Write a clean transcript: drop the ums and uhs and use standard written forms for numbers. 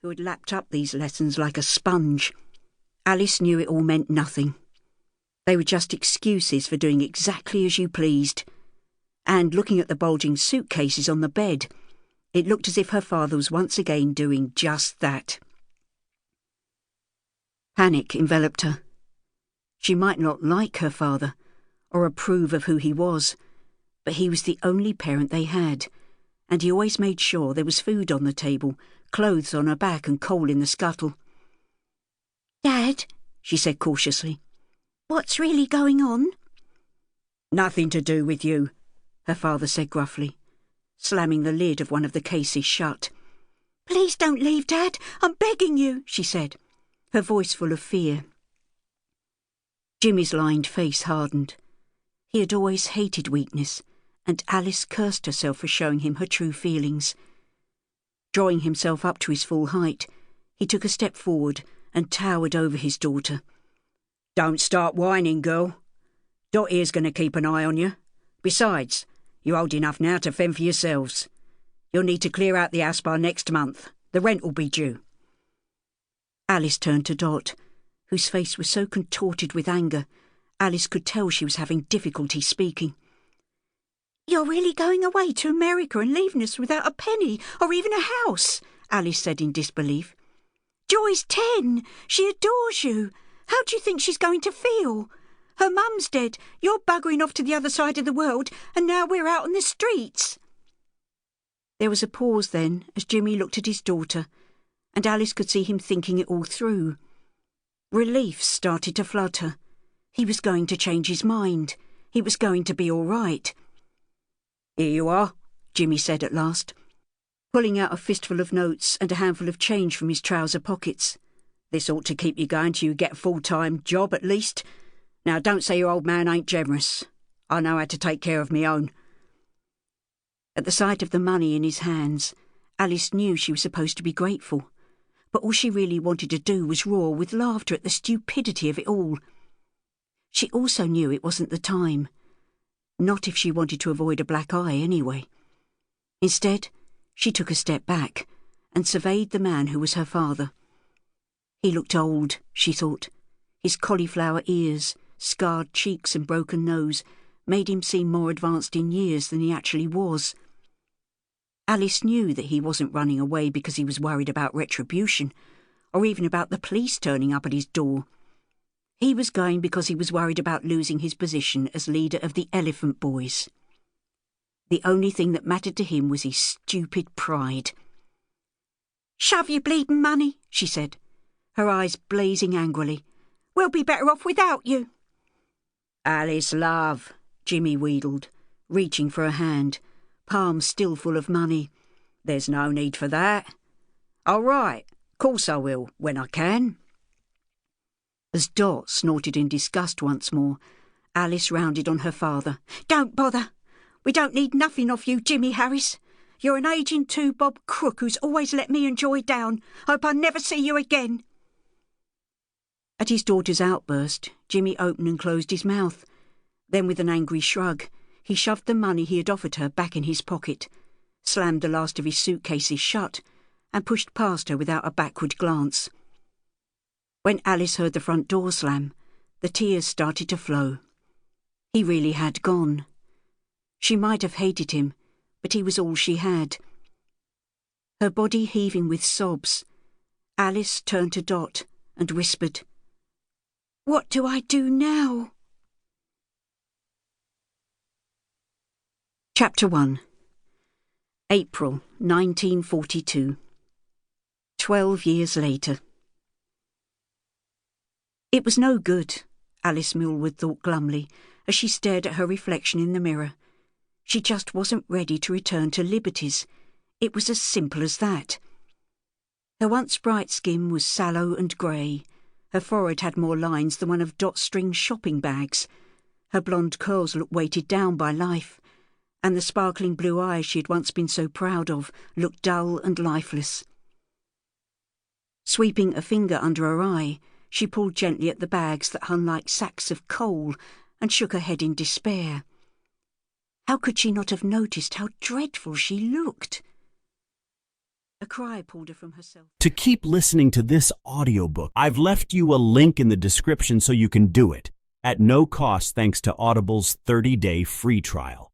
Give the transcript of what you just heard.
who had lapped up these lessons like a sponge. Alice knew it all meant nothing. They were just excuses for doing exactly as you pleased. And looking at the bulging suitcases on the bed, it looked as if her father was once again doing just that. Panic enveloped her. She might not like her father, or approve of who he was, but he was the only parent they had, and he always made sure there was food on the table, clothes on her back and coal in the scuttle. "Dad," she said cautiously, "what's really going on?" "Nothing to do with you," her father said gruffly, slamming the lid of one of the cases shut. "Please don't leave, Dad. I'm begging you," she said, her voice full of fear. Jimmy's lined face hardened. He had always hated weakness, and Alice cursed herself for showing him her true feelings. Drawing himself up to his full height, he took a step forward and towered over his daughter. "Don't start whining, girl. Dot here's going to keep an eye on you. Besides, you're old enough now to fend for yourselves. You'll need to clear out the house by next month. The rent will be due." Alice turned to Dot, whose face was so contorted with anger, Alice could tell she was having difficulty speaking. "You're really going away to America and leaving us without a penny or even a house?" Alice said in disbelief. "Joy's 10. She adores you. How do you think she's going to feel? Her mum's dead, you're buggering off to the other side of the world, and now we're out on the streets." There was a pause then as Jimmy looked at his daughter, and Alice could see him thinking it all through. Relief started to flood her. He was going to change his mind. He was going to be all right. "Here you are," Jimmy said at last, pulling out a fistful of notes and a handful of change from his trouser pockets. "This ought to keep you going till you get a full-time job at least. Now don't say your old man ain't generous. I know how to take care of me own." At the sight of the money in his hands, Alice knew she was supposed to be grateful, but all she really wanted to do was roar with laughter at the stupidity of it all. She also knew it wasn't the time. Not if she wanted to avoid a black eye anyway. Instead, she took a step back and surveyed the man who was her father. He looked old, she thought. His cauliflower ears, scarred cheeks and broken nose made him seem more advanced in years than he actually was. Alice knew that he wasn't running away because he was worried about retribution, or even about the police turning up at his door. He was going because he was worried about losing his position as leader of the Elephant Boys. The only thing that mattered to him was his stupid pride. "Shove your bleeding money," she said, her eyes blazing angrily. "We'll be better off without you." "Alice, love," Jimmy wheedled, reaching for a hand, palm still full of money. "There's no need for that. All right, course I will, when I can." As Dot snorted in disgust once more, Alice rounded on her father. "Don't bother. We don't need nothing off you, Jimmy Harris. You're an aging two-bob crook who's always let me and Joy down. Hope I never see you again." At his daughter's outburst, Jimmy opened and closed his mouth. Then with an angry shrug, he shoved the money he had offered her back in his pocket, slammed the last of his suitcases shut, and pushed past her without a backward glance. When Alice heard the front door slam, the tears started to flow. He really had gone. She might have hated him, but he was all she had. Her body heaving with sobs, Alice turned to Dot and whispered, "What do I do now?" Chapter 1. April 1942. 12 years later. It was no good, Alice Millward thought glumly, as she stared at her reflection in the mirror. She just wasn't ready to return to liberties. It was as simple as that. Her once bright skin was sallow and grey. Her forehead had more lines than one of Dot's string shopping bags. Her blonde curls looked weighted down by life, and the sparkling blue eyes she had once been so proud of looked dull and lifeless. Sweeping a finger under her eye, she pulled gently at the bags that hung like sacks of coal and shook her head in despair. How could she not have noticed how dreadful she looked? A cry pulled her from herself. To keep listening to this audiobook, I've left you a link in the description so you can do it, at no cost thanks to Audible's 30-day free trial.